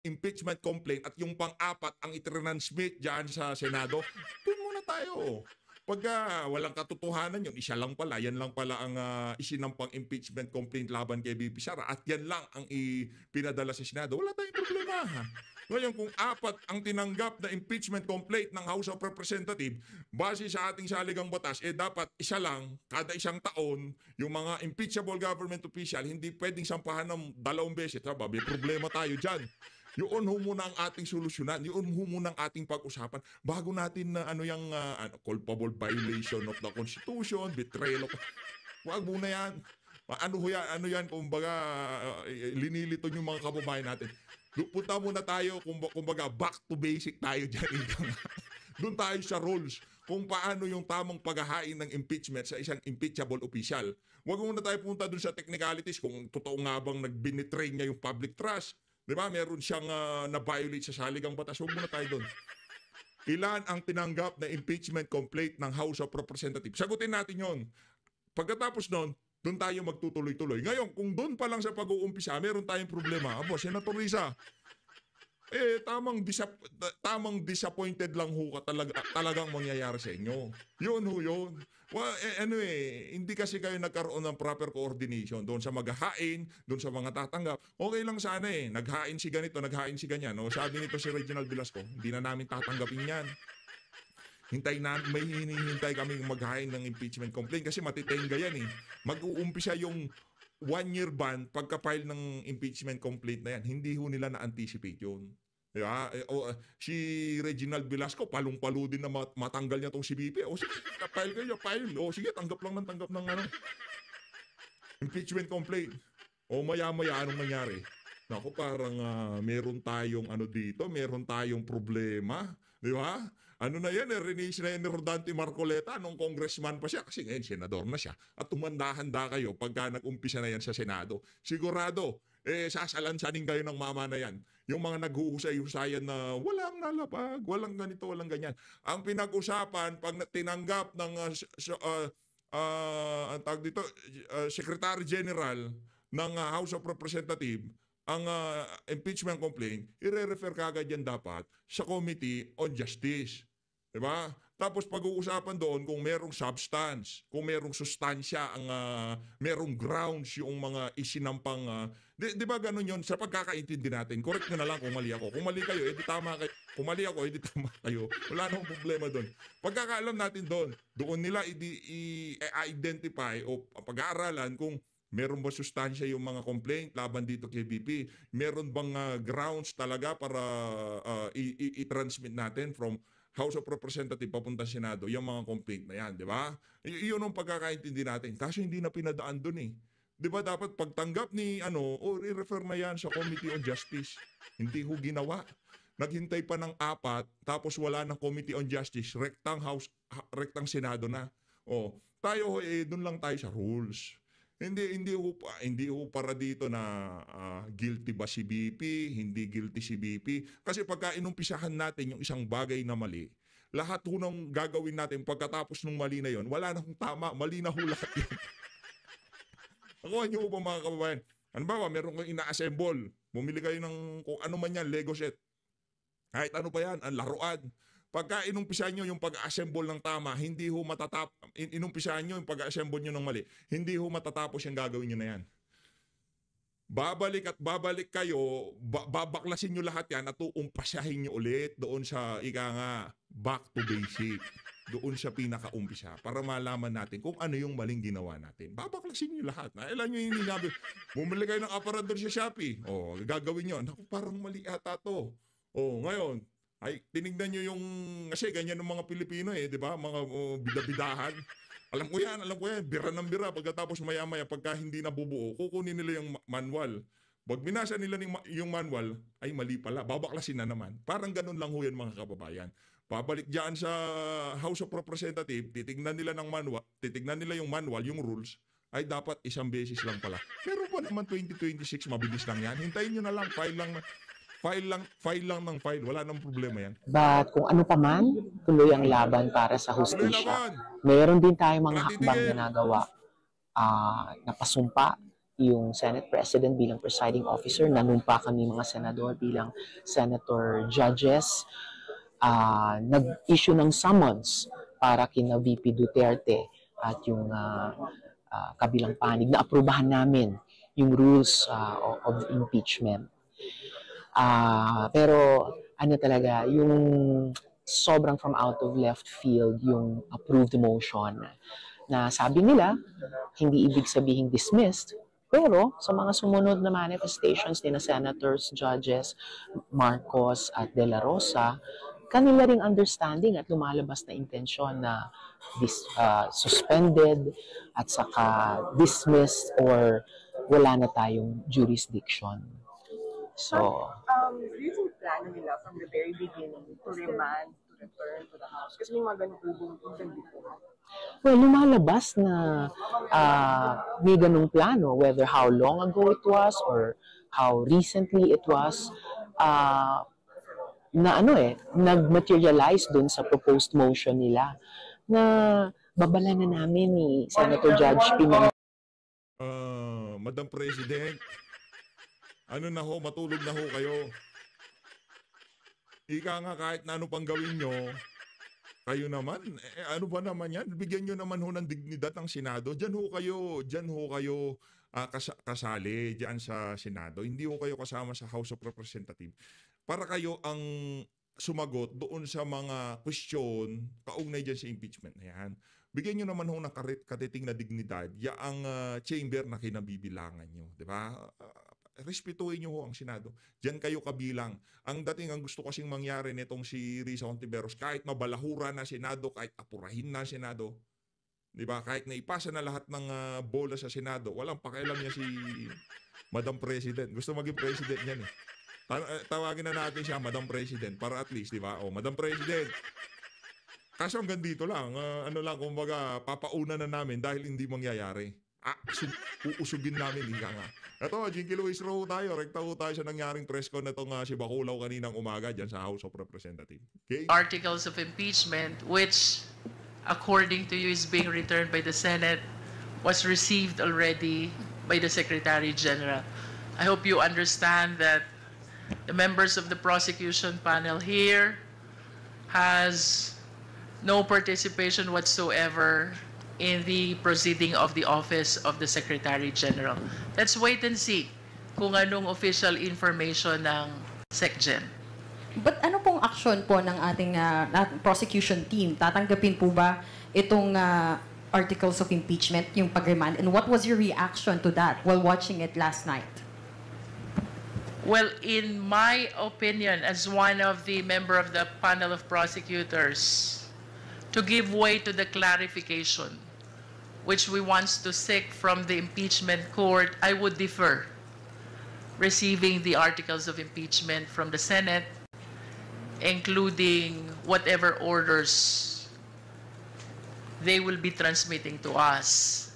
impeachment complaint at yung pang-apat ang itransmit dyan sa Senado, doon muna tayo. Pagka walang katotohanan yun, isa lang pala, yan lang pala ang isinampang impeachment complaint laban kay BP Sara at yan lang ang pinadala sa Senado, wala tayong problema. Ngayon, kung apat ang tinanggap na impeachment complaint ng House of Representatives, base sa ating saligang batas, dapat isa lang, kada isang taon, yung mga impeachable government official, hindi pwedeng sampahan ng 2 beses. Diba? May problema tayo dyan. Yun ho muna ang ating solusyonan. Yun ho muna ang ating pag-usapan bago natin na culpable violation of the Constitution, betrayal of... Wag muna yan. Ano yan, kumbaga, linilito yung mga kababayan natin. Punta muna tayo, kumbaga, back to basic tayo dyan. Doon tayo sa rules kung paano yung tamang paghahain ng impeachment sa isang impeachable official. Wag muna tayo punta doon sa technicalities kung totoo nga bang nagbinitray niya yung public trust. Di ba? Meron siyang na-violate sa saligang batas. Huwag muna tayo doon. Ilan ang tinanggap na impeachment complaint ng House of Representatives? Sagutin natin yon. Pagkatapos nun, doon tayo magtutuloy-tuloy. Ngayon, kung doon pa lang sa pag-uumpisa, meron tayong problema. Abo, Senator Risa, tamang disappointed lang ho ka talagang mangyayari sa inyo. Yun ho yun. Well, hindi kasi kayo nagkaroon ng proper coordination doon sa maghahain, doon sa mga tatanggap. Okay lang sana naghain si ganito, naghain si ganyan. No? Sabi nito si Reginald Velasco, hindi na namin tatanggapin yan. May hinihintay kaming maghain ng impeachment complaint kasi matitenga yan Mag-uumpisa yung 1-year ban pagka-file ng impeachment complaint na yan. Hindi ho nila na-anticipate yun. Diba? Si Reginald Velasco, palong-palo din na matanggal niya tong si BP. O sige, file. O sige, tanggap ng impeachment complaint. O maya-maya, anong nangyari? Naku, parang meron tayong dito, meron tayong problema. Di ba? Ano na yan, release na yan ni Rodante Marcoleta nung congressman pa siya kasi ngayon senador na siya. At tumanda-handa kayo pagka nag-umpisa na yan sa Senado. Sigurado, sasalansanin kayo ng mama na yan. Yung mga naghuhusay-husayan na walang nalapag, walang ganito, walang ganyan. Ang pinag-usapan, pag tinanggap ng ang tawag dito, Secretary General ng House of Representatives, ang impeachment complaint, i-refer kagad yan dapat sa Committee on Justice. Diba? Tapos pag-uusapan doon kung merong substance, kung merong sustansya, merong grounds yung mga isinampang... di ba ganun yun? Sa pagkakaintindi natin, correct nyo na lang kung mali ako. Kung mali kayo, edi tama kayo. Kung mali ako, edi tama kayo. Wala nang problema doon. Pagkakaalam natin doon nila i-identify o pag-aaralan kung meron ba sustansya yung mga complaint laban dito kay BP? Meron bang grounds talaga para i-transmit natin from House of Representatives papunta Senado yung mga complaint na yan, di ba? Iyon ang pagkakaintindi natin. Kaso hindi na pinadaan doon Di ba dapat pagtanggap ni i-refer na yan sa Committee on Justice. Hindi ho ginawa. Naghintay pa ng 4, tapos wala ng Committee on Justice, rektang Senado na. Tayo doon lang tayo sa rules. Hindi ho para dito na guilty ba si BP, hindi guilty si BP. Kasi pagka inumpisahan natin yung isang bagay na mali, lahat ho nang gagawin natin pagkatapos ng mali na yon, wala na hong tama, mali na ho lahat yun. Ako, nyo po mga kababayan, ano ba, meron kang ina-assemble, bumili kayo ng kung ano man yan, Lego set. Kahit ano pa yan, ang laruan. Pagka inumpisahan nyo yung pag-assemble ng tama, hindi ho inumpisahan nyo yung pag-assemble nyo ng mali, hindi ho matatapos yung gagawin nyo na yan. Babalik at babalik kayo, babaklasin nyo lahat yan at uumpasahin nyo ulit doon sa back to basic. Doon sa pinaka-umpisa para malaman natin kung ano yung maling ginawa natin. Babaklasin nyo lahat. Alam nyo yung hinabi, bumili kayo ng aparador sa Shopee. Gagawin nyo. Naku, parang mali ata to. Ngayon, ay tinignan nyo yung, kasi ganyan ng mga Pilipino di ba? Mga bidabidahan. Alam ko yan, bira ng bira. Pagkatapos maya-maya, pagka hindi nabubuo, kukunin nila yung manual. Pag binasa nila yung manual, ay mali pala, babaklasin na naman. Parang ganun lang ho yan mga kababayan. Babalik dyan sa House of Representatives, titignan nila yung manual, yung rules, ay dapat isang beses lang pala. Pero pa naman 2026, mabilis lang yan. Hintayin nyo na lang, file lang ng file. Wala nang problema yan. But kung ano pa man, tuloy ang laban para sa hustisya. Meron din tayong mga hakbang na nagawa. Napasumpa yung Senate President bilang presiding officer, nanumpa kami mga senador bilang senator judges, nag-issue ng summons para kina VP Duterte at yung kabilang panig na aprubahan namin yung rules of impeachment. Pero ano talaga, yung sobrang from out of left field yung approved motion na sabi nila, hindi ibig sabihing dismissed, pero sa mga sumunod na manifestations ni na senators, judges, Marcos at De La Rosa, kanila ring understanding at lumalabas na intensyon na suspended at saka dismissed or wala na tayong jurisdiction. So, do you think plano nila from the very beginning to remand, to return to the House? Kasi may mga ganun po before. Well, lumalabas na may ganung plano, whether how long ago it was or how recently it was, na nag-materialize dun sa proposed motion nila na babala na namin ni Senator Judge Pimentel. Madam President, matulog na ho kayo. Ika nga kahit na ano pang gawin nyo, kayo naman, ano ba naman yan? Bigyan nyo naman ho ng dignidad ang Senado. Diyan ho kayo kasali diyan sa Senado. Hindi ho kayo kasama sa House of Representatives. Para kayo ang sumagot doon sa mga question kaugnay dyan sa impeachment na yan. Bigyan nyo naman ho ng katiting na dignidad ang chamber na kinabibilangan nyo. Diba? Respetuhin nyo ho ang Senado. Diyan kayo kabilang. Ang gusto kasing mangyari nitong si Risa Hontiveros, kahit mabalahura na Senado, kahit apurahin na Senado, diba? Kahit naipasa na lahat ng bola sa Senado, walang pakialam niya si Madam President. Gusto maging President niyan eh. Tawagin na natin siya Madam President para at least, diba? O, Madam President. Kaso hanggang dito lang, kumbaga, papauna na namin dahil hindi mangyayari. Uusugin namin, hindi nga. Ito, Jinky Luis Rowe tayo. Rekta ho tayo sa nangyaring press con na itong si Baculaw kaninang umaga dyan sa House of Representatives. Okay? Articles of impeachment, which, according to you, is being returned by the Senate, was received already by the Secretary General. I hope you understand that the members of the prosecution panel here has no participation whatsoever in the proceeding of the Office of the Secretary General. Let's wait and see kung anong official information ng SecGen. But ano pong action po ng ating prosecution team? Tatanggapin po ba itong articles of impeachment, yung pag-remand? And what was your reaction to that while watching it last night? Well, in my opinion, as one of the member of the panel of prosecutors, to give way to the clarification which we want to seek from the impeachment court, I would defer receiving the articles of impeachment from the Senate, including whatever orders they will be transmitting to us.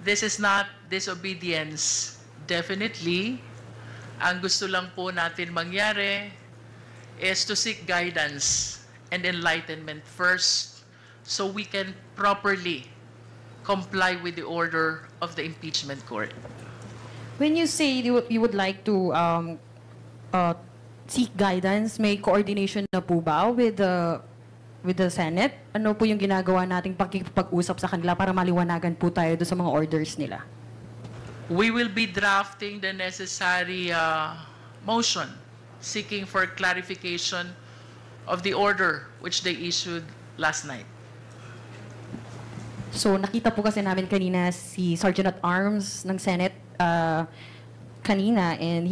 This is not disobedience. Definitely, ang gusto lang po natin mangyari is to seek guidance and enlightenment first so we can properly comply with the order of the impeachment court. When you say you would like to seek guidance, may coordination na po ba with the Senate? Ano po yung ginagawa nating pag-usap sa kanila para maliwanagan po tayo doon sa mga orders nila? We will be drafting the necessary motion seeking for clarification of the order which they issued last night. So nakita po kasi namin kanina si Sergeant at Arms ng Senate kanina and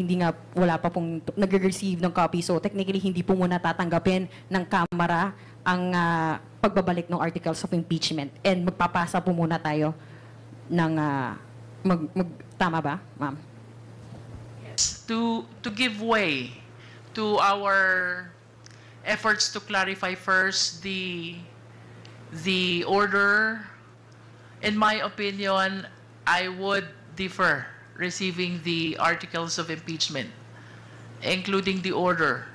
wala pa pong nag-receive ng copy. So technically hindi po muna tatanggapin ng Kamara ang pagbabalik ng articles of impeachment and magpapasa po muna tayo ng tama ba, ma'am? Yes, to give way to our efforts to clarify first the order. In my opinion, I would defer receiving the articles of impeachment, including the order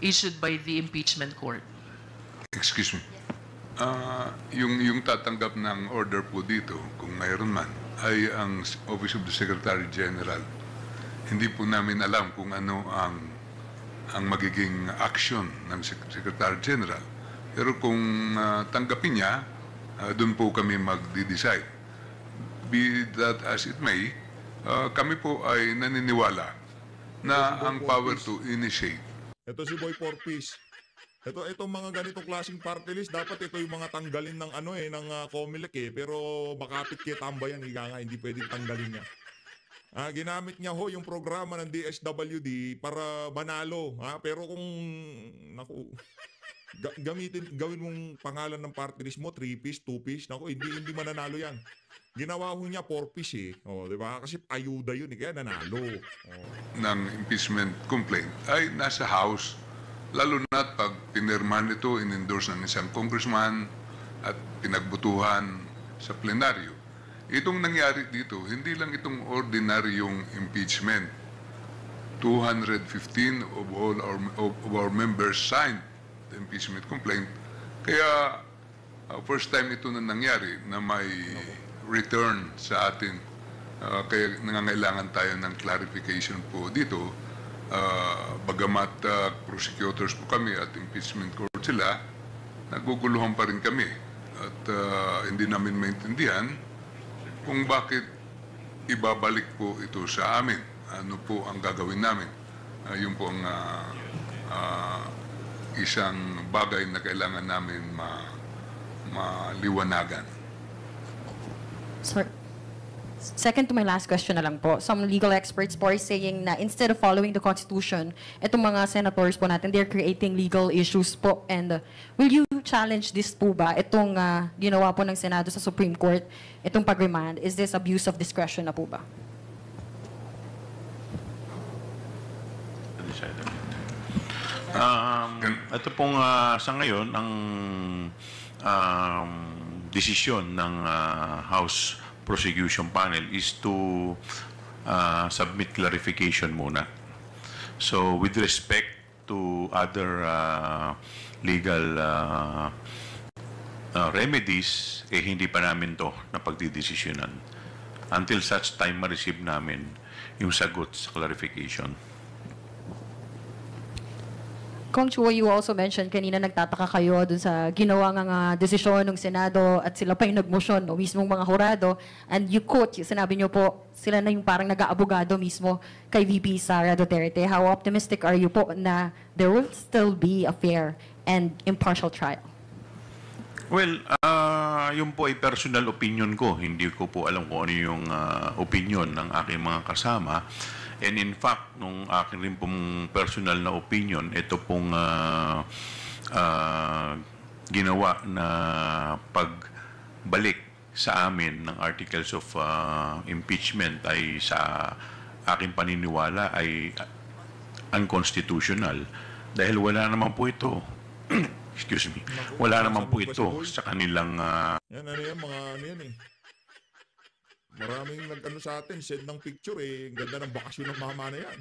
issued by the impeachment court. Excuse me. Yung tatanggap ng order po dito, kung mayroon man, ay ang Office of the Secretary General. Hindi po namin alam kung ano ang magiging action ng Secretary General. Pero kung tanggapin niya, doon po kami magdi-decide. Be that as it may, kami po ay naniniwala na ang power to initiate. Ito si Boy Porpis. Itong mga ganitong klaseng party list, dapat ito yung mga tanggalin ng ng COMELEC pero makapit kay tambayan, hindi pwedeng tanggalin niya. Ginamit niya yung programa ng DSWD para manalo, pero kung gawin mong pangalan ng party list mo 3-piece, 2-piece, hindi mananalo yan. Ginawa niya 4-piece di ba? Kasi ayuda yun kaya nanalo. Ng impeachment complaint ay nasa House, lalo na pag pinirmahan ito, in-endorse ng isang congressman at pinagbutuhan sa plenaryo. Itong nangyari dito, hindi lang itong ordinaryong impeachment. 215 of our members signed the impeachment complaint. Kaya first time ito na nangyari na may return sa atin. Kaya nangangailangan tayo ng clarification po dito. Bagamat prosecutors po kami at impeachment court sila, naguguluhan pa rin kami. At hindi namin maintindihan kung bakit ibabalik po ito sa amin. Ano po ang gagawin namin. Yun po ang isang bagay na kailangan namin maliwanagan. Sir, second to my last question na lang po. Some legal experts po are saying na instead of following the Constitution, itong mga senators po natin, they're creating legal issues po. And will you challenge this po ba? Itong ginawa po ng Senado sa Supreme Court, itong pag-remand, is this abuse of discretion na po ba? Ito pong sa ngayon, ang desisyon ng House Prosecution Panel is to submit clarification muna. So with respect to other legal remedies, hindi pa namin to na pagdidesisyonan until such time ma-receive namin yung sagot sa clarification. Kong Chua, you also mentioned kanina nagtataka kayo dun sa ginawa ng desisyon ng Senado at sila pa yung nagmosyon, mismong mga hurado. And you quote, sinabi nyo po, sila na yung parang nag-aabogado mismo kay VP Sara Duterte. How optimistic are you po na there will still be a fair and impartial trial? Well, yun po ay personal opinion ko. Hindi ko po alam kung ano yung opinion ng aking mga kasama. And in fact, nung akin rin pong personal na opinion, ito pong ginawa na pagbalik sa amin ng articles of impeachment ay sa aking paniniwala ay unconstitutional. Dahil wala naman po ito, excuse me, wala naman po ito sa kanilang... Yan, mga yan Maraming nag-ano sa atin, send ng picture Ang ganda ng bakasyon ng mama na yan.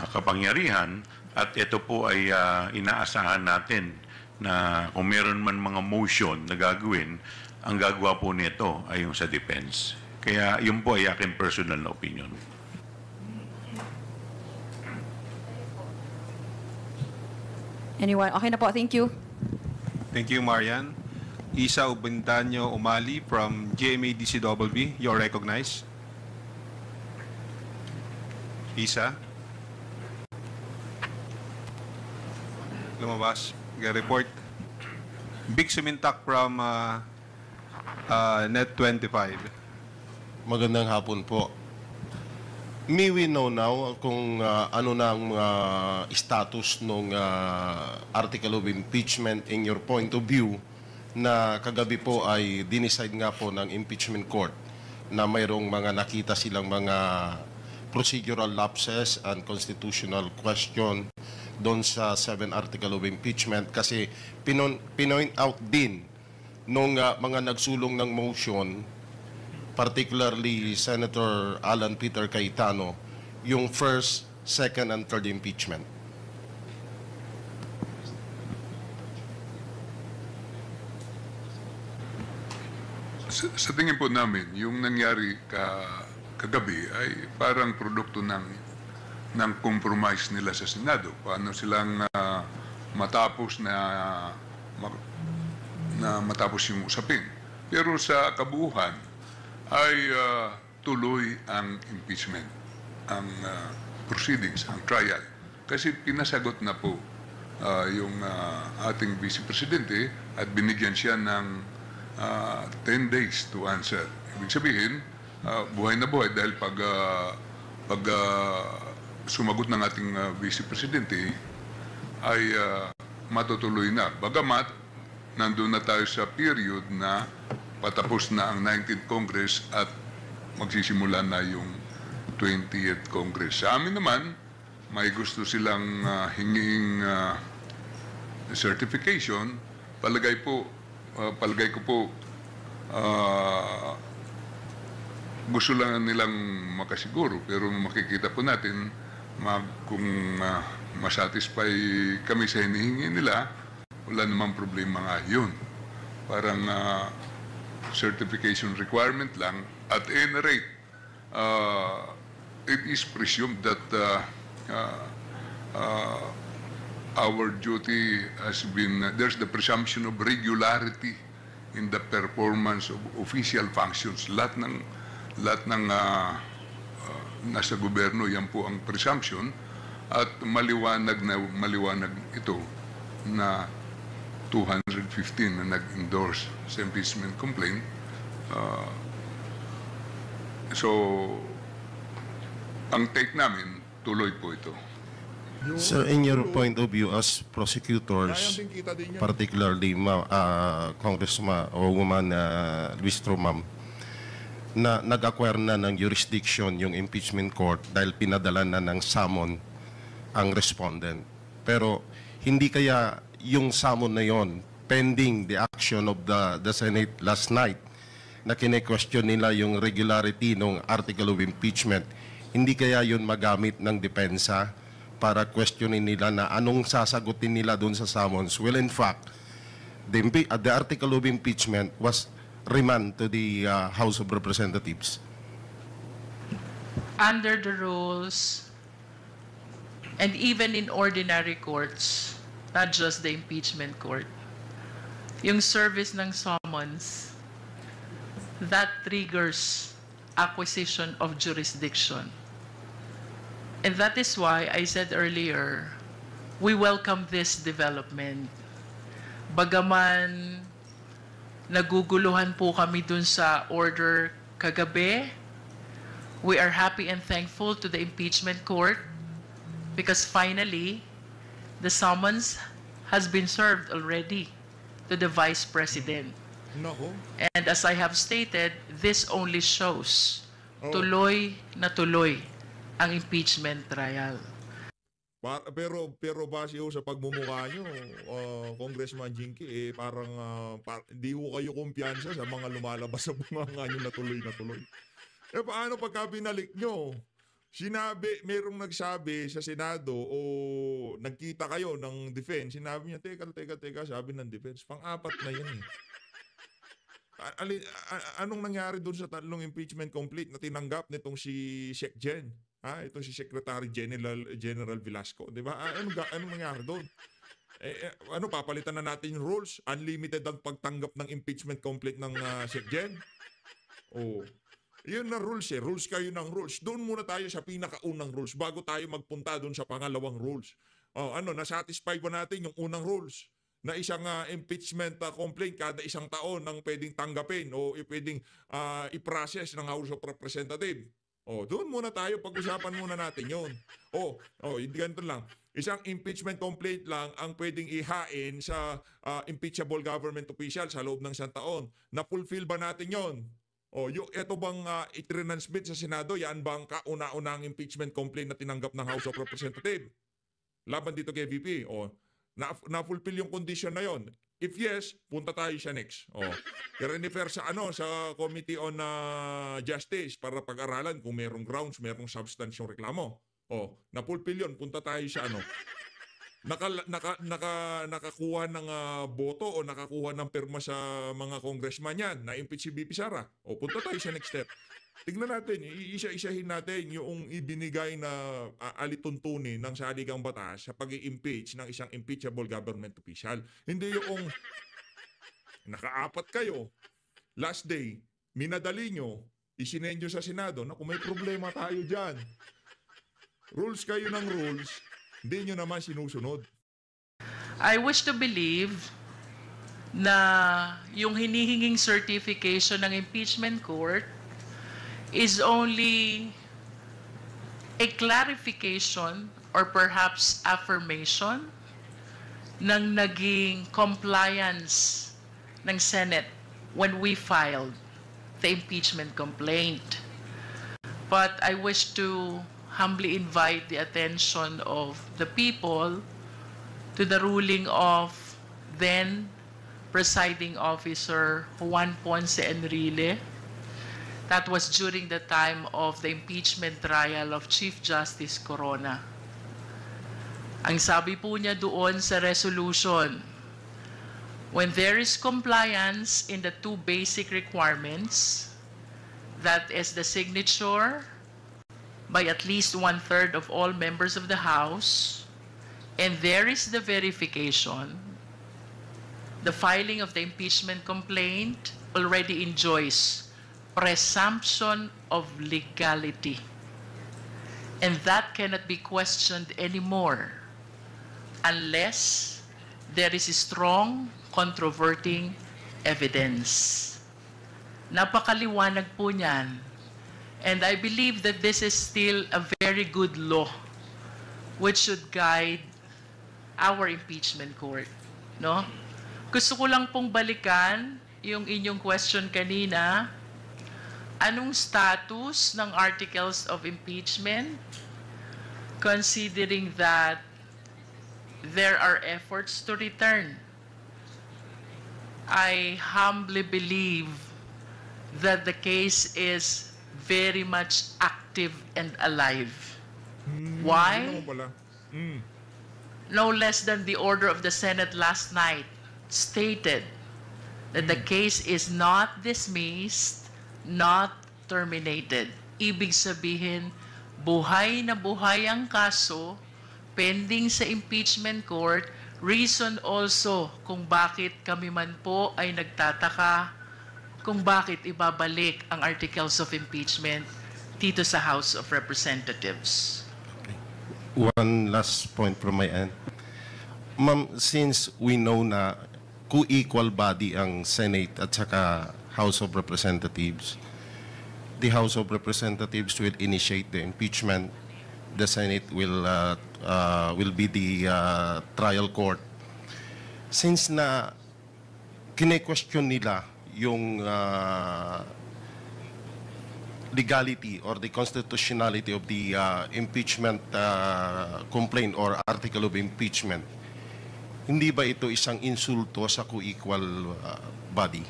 Kapangyarihan at ito po ay inaasahan natin na kung meron man mga motion na gagawin, ang gagawa po nito ay yung sa defense. Kaya yun po ay aking personal na opinion. Anyone? Okay na po. Thank you. Thank you, Marian. Isa Ubendanyo Umali from GMA-DCWB. You're recognized. Isa. Lumabas. Report. Big Sumintak from Net25. Magandang hapon po. May we know now kung ano na ang status ng article of impeachment in your point of view na kagabi po ay dinicide nga po ng impeachment court na mayroong mga nakita silang mga procedural lapses and constitutional question doon sa 7 article of impeachment kasi pinoint out din nung mga nagsulong ng motion, particularly Senator Alan Peter Cayetano, yung first, second, and third impeachment. Sa tingin po namin, yung nangyari kagabi ay parang produkto ng compromise nila sa Senado. Paano silang matapos matapos yung usapin. Pero sa kabuuan ay tuloy ang impeachment, ang proceedings, ang trial. Kasi pinasagot na po yung ating Vice Presidente at binigyan siya ng 10 days to answer. Ibig sabihin, buhay na buhay dahil pag sumagot ng ating Vice Presidente ay matutuloy na. Bagamat, nandun na tayo sa period na patapos na ang 19th Congress at magsisimula na yung 20th Congress. Sa amin naman, may gusto silang hinging certification. Palagay ko po, gusto lang nilang makasiguro. Pero makikita po natin kung masatisfy kami sa hinihingi nila, wala namang problema nga yun. Parang certification requirement lang. At any rate, it is presumed that our duty has been, there's the presumption of regularity in the performance of official functions. Lahat ng nasa gobyerno, yan po ang presumption. At maliwanag ito na 215 na nag-endorse sa impeachment complaint. So, ang take namin, tuloy po ito. Sir, in your point of view as prosecutors, particularly Congressman o Woman Luis Trumam, na nag-acquire na ng jurisdiction yung impeachment court dahil pinadala na ng summon ang respondent. Pero hindi kaya yung summon na yon pending the action of the Senate last night na kine-question nila yung regularity ng article of impeachment, hindi kaya yun magamit ng depensa para questionin nila na anong sasagutin nila doon sa summons? Well, in fact, the article of impeachment was remand to the House of Representatives. Under the rules, and even in ordinary courts, not just the impeachment court, yung service ng summons, that triggers acquisition of jurisdiction. And that is why I said earlier, we welcome this development. Bagaman naguguluhan po kami dun sa order kagabi, we are happy and thankful to the impeachment court because finally, the summons has been served already to the Vice President. Nako. And as I have stated, this only shows tuloy na tuloy ang impeachment trial. Pero base ho sa pagmumukha nyo, Congressman Jinky, parang di ho kayo kumpiyansa sa mga lumalabas sa bunganga nyo na tuloy na tuloy. Paano pagka binalik nyo? Merong nagsabi sa Senado o nagkita kayo ng defense, sinabi niya, teka, sabi ng defense, pang-apat na yan eh. Anong nangyari doon sa tatlong impeachment complete na tinanggap nitong si Sec Gen? Ito si Secretary General Velasco, di ba? Anong nangyari doon? Papalitan na natin yung rules? Unlimited ang pagtanggap ng impeachment complete ng Sec Gen? Yun na rules eh. Rules kayo ng rules. Doon muna tayo sa pinakaunang rules bago tayo magpunta doon sa pangalawang rules. Nasatisfy ba natin yung unang rules? Na isang impeachment complaint kada isang taon ang pwedeng tanggapin o pwedeng i-process ng House of Representatives. Doon muna tayo, pag-usapan muna natin yun. Ganito lang. Isang impeachment complaint lang ang pwedeng ihain sa impeachable government official sa loob ng isang taon. Na-fulfill ba natin yon? Ito bang i-transmit sa Senado, yan bang kauna-unang impeachment complaint na tinanggap ng House of Representatives? Laban dito kay VP. Na-fulfill yung condition na yon. If yes, punta tayo sa next. I-refer sa Committee on Justice para pag-aralan kung merong grounds, merong substance yung reklamo. Na-fulfill yun, punta tayo sa nakakuha ng boto o nakakuha ng perma sa mga congressman yan na impeach si BP Sara. O punta tayo sa next step. Tignan natin, iisa-isahin natin yung ibinigay na alituntunin ng saligang batas sa pag-i-impeach ng isang impeachable government official. Hindi yung nakaapat kayo, last day, minadali nyo, isinenyo sa Senado na kung may problema tayo dyan. Rules kayo ng rules, hindi nyo naman sinusunod. I wish to believe na yung hinihinging certification ng impeachment court is only a clarification or perhaps affirmation ng naging compliance ng Senate when we filed the impeachment complaint. But I wish to humbly invite the attention of the people to the ruling of then presiding officer Juan Ponce Enrile. That was during the time of the impeachment trial of Chief Justice Corona. Ang sabi po niya doon sa resolution, when there is compliance in the two basic requirements, that is the signature by at least 1/3 of all members of the House, and there is the verification, the filing of the impeachment complaint already enjoys presumption of legality. And that cannot be questioned anymore unless there is strong controverting evidence. Napakaliwanag po niyan. And I believe that this is still a very good law which should guide our impeachment court. No? Gusto ko lang pong balikan yung inyong question kanina. Anong status ng articles of impeachment considering that there are efforts to return? I humbly believe that the case is very much active and alive. Why? Ano pala? No less than the order of the Senate last night stated that the case is not dismissed, not terminated. Ibig sabihin, buhay na buhay ang kaso, pending sa impeachment court, reason also kung bakit kami man po ay nagtataka kung bakit ibabalik ang articles of impeachment dito sa House of Representatives. One last point from my end. Ma'am, since we know na co-equal body ang Senate at saka House of Representatives, the House of Representatives will initiate the impeachment. The Senate will be the trial court. Since na kine-question nila yung legality or the constitutionality of the impeachment complaint or article of impeachment, hindi ba ito isang insulto sa co-equal body?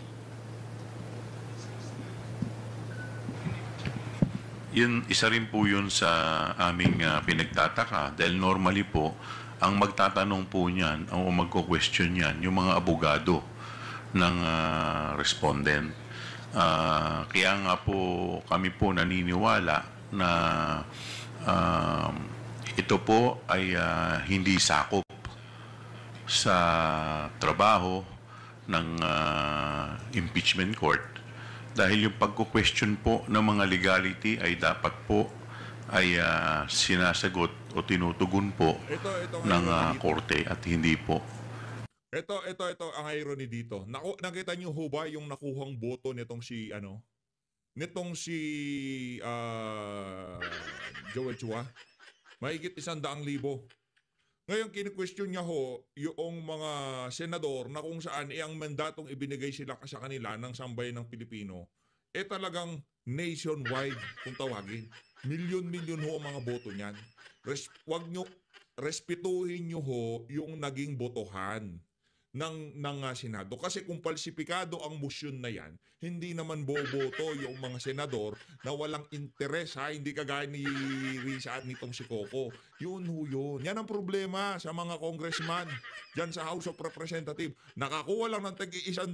Yun, isa rin po yun sa aming pinagtataka dahil normally po, ang magtatanong po niyan o magko-question niyan, yung mga abogado ng respondent. Kaya nga po kami po naniniwala na ito po ay hindi sakop sa trabaho ng impeachment court dahil yung pagko-question po ng mga legality ay dapat po ay sinasagot o tinutugon po ng korte at hindi po. Ito ang irony dito. Nakita niyo ho ba yung nakuhang boto nitong si Joel Chua? Mahigit 100,000. Ngayon, kini-question niya ho yung mga senador na kung saan ang mandatong ibinigay sila sa kanila ng sambayan ng Pilipino, talagang nationwide kung tawagin. Milyon-milyon ho ang mga boto niyan. Respetuhin niyo ho yung naging botohan. ng Senado. Kasi kung palsipikado ang motion na yan, hindi naman boboto yung mga senador na walang interes, ha? Hindi kagaya ni Risa at nitong si Coco. Yun ho yun. Yan ang problema sa mga congressman dyan sa House of Representatives. Nakakuha lang ng tag-100,000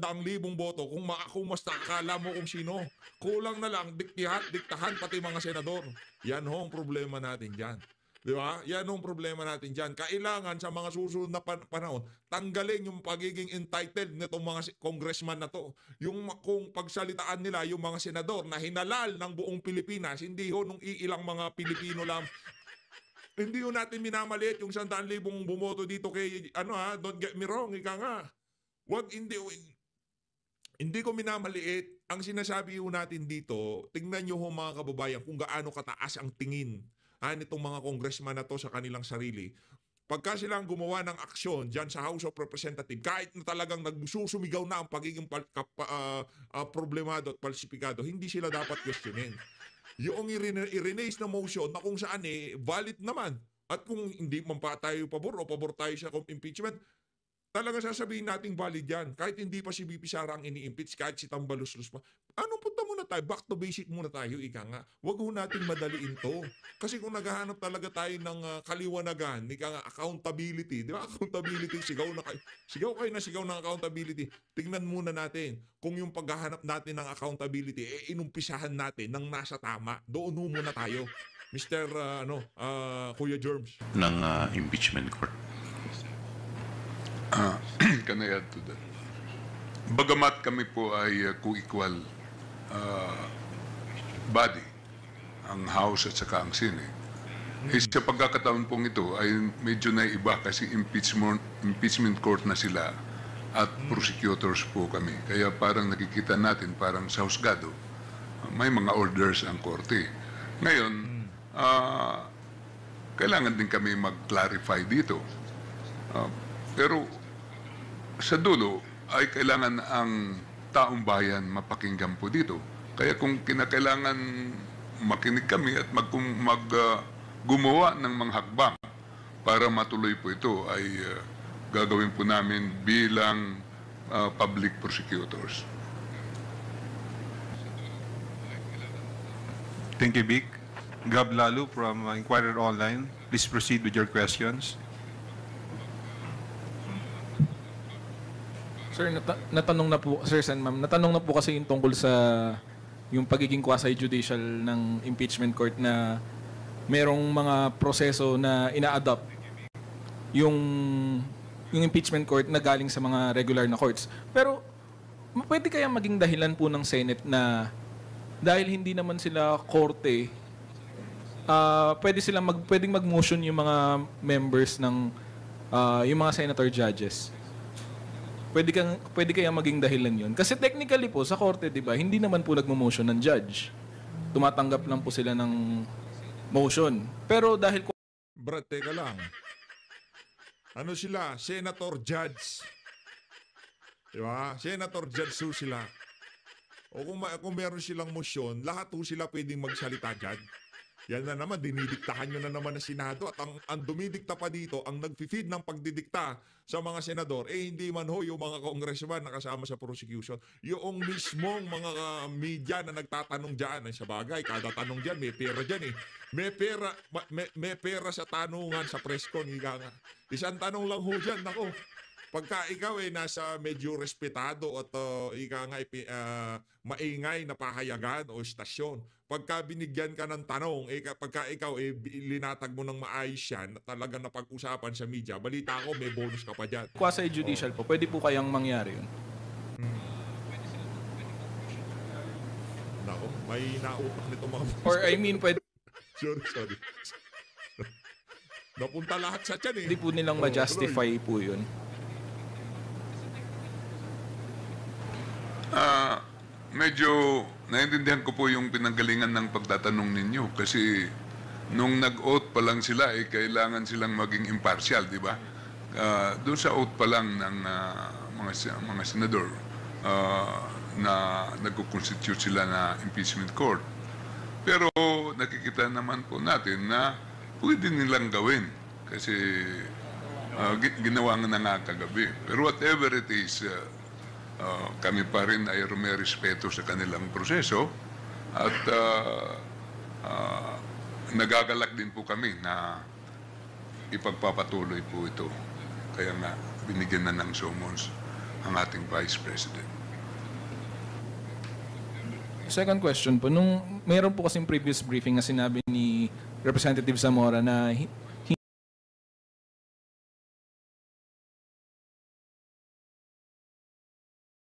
boto kung mas nakakala mo kung sino. Kulang na lang, diktahan pati mga senador. Yan ho ang problema natin dyan. Di ba? Yan ang problema natin dyan. Kailangan sa mga susunod na panahon, tanggalin yung pagiging entitled nitong mga congressman na to. Yung kung pagsalitaan nila yung mga senador na hinalal ng buong Pilipinas, hindi ho nung iilang mga Pilipino lang. Hindi ho natin minamaliit yung 100,000 bumoto dito kay, don't get me wrong, ika nga. Hindi ko minamaliit. Ang sinasabi ho natin dito, tingnan nyo ho mga kababayan kung gaano kataas ang tingin nitong mga congressman na to sa kanilang sarili. Pagka silang gumawa ng aksyon dyan sa House of Representatives, kahit na talagang nagsusumigaw na ang pagiging problemado at falsifikado, hindi sila dapat questionin. Yung i-renase na motion na kung saan valid naman. At kung hindi man pa tayo pabor o pabor tayo sa impeachment, talaga sasabihin natin valid yan. Kahit hindi pa si VP Sara ang ini-impeach, kahit si Tambalus-Lus pa. Anong punta muna tayo? Back to basic muna tayo, ika nga. Huwag ho natin madaliin to. Kasi kung naghahanap talaga tayo ng kaliwanagan, ika nga, accountability. Di ba? Accountability, sigaw kayo ng accountability. Tingnan muna natin kung yung paghahanap natin ng accountability, inumpisahan natin ng nasa tama. Doon ho muna tayo. Mr. Kuya Germs. Ng impeachment court. Can I add to that? Bagamat kami po ay co-equal body, ang House at saka ang Senate, sa pagkakataon pong ito ay medyo naiba kasi impeachment court na sila at prosecutors po kami. Kaya parang nakikita natin, parang sa husgado, may mga orders ang korte. Ngayon, kailangan din kami mag-clarify dito. Pero sa dulo ay kailangan ang taong bayan mapakinggan po dito. Kaya kung kinakailangan makinig kami at gumawa ng mga hakbang para matuloy po ito ay gagawin po namin bilang public prosecutors. Thank you, Vic. Gab Lalu from Inquirer Online. Please proceed with your questions. Sir, natanong na po, sir and ma'am, natanong na po kasi yung tungkol sa yung pagiging quasi-judicial ng impeachment court na merong mga proseso na ina-adopt yung impeachment court na galing sa mga regular na courts. Pero pwede kaya maging dahilan po ng Senate na dahil hindi naman sila korte, pwedeng mag-motion yung mga members ng yung mga senator judges. Pwede kaya maging dahilan yun. Kasi technically po, sa korte, di ba, hindi naman po nagmo-motion ng judge. Tumatanggap lang po sila ng motion. Pero dahil... Brad, teka lang. Ano sila? Senator judge. Di ba? Senator judge ho sila. O kung meron silang motion, lahat ho sila pwedeng magsalita dyan. Yan na naman, dinidiktahan nyo na naman ng Senado at ang dumidikta pa dito, ang nag-feed ng pagdidikta sa mga senador, hindi man ho yung mga congressman na kasama sa prosecution. Yung mismong mga media na nagtatanong dyan, ay sa bagay, kada tanong dyan, may pera dyan eh. May pera sa tanungan sa press con, higa nga. Isang tanong lang ho dyan, nako. Pagka ikaw nasa medyo respetado at maingay na pahayagan o istasyon, pagka binigyan ka ng tanong, pagka ikaw linatag mo ng maayos yan, talagang napag-usapan sa media, balita ko may bonus ka pa dyan. Quasi-judicial po, pwede po kayang mangyari yun? Nako, may nautak nito mga... Or I mean, pwede... Sorry. Napunta lahat sa tiyan eh. Hindi po nilang ma-justify po yun. Medyo naiintindihan ko po yung pinanggalingan ng pagtatanong ninyo kasi nung nag-oath pa lang sila kailangan silang maging impartial, di ba? Doon sa oath pa lang ng mga senador na nagko-constitute sila na impeachment court. Pero nakikita naman po natin na pwede nilang gawin kasi Ginawa nga na nga kagabi. Pero whatever it is, kami pa rin ay may respeto sa kanilang proseso at nagagalak din po kami na ipagpapatuloy po ito. Kaya nga, binigyan na ng summons ang ating Vice President. Second question po, nung meron po kasing previous briefing na sinabi ni Representative Zamora na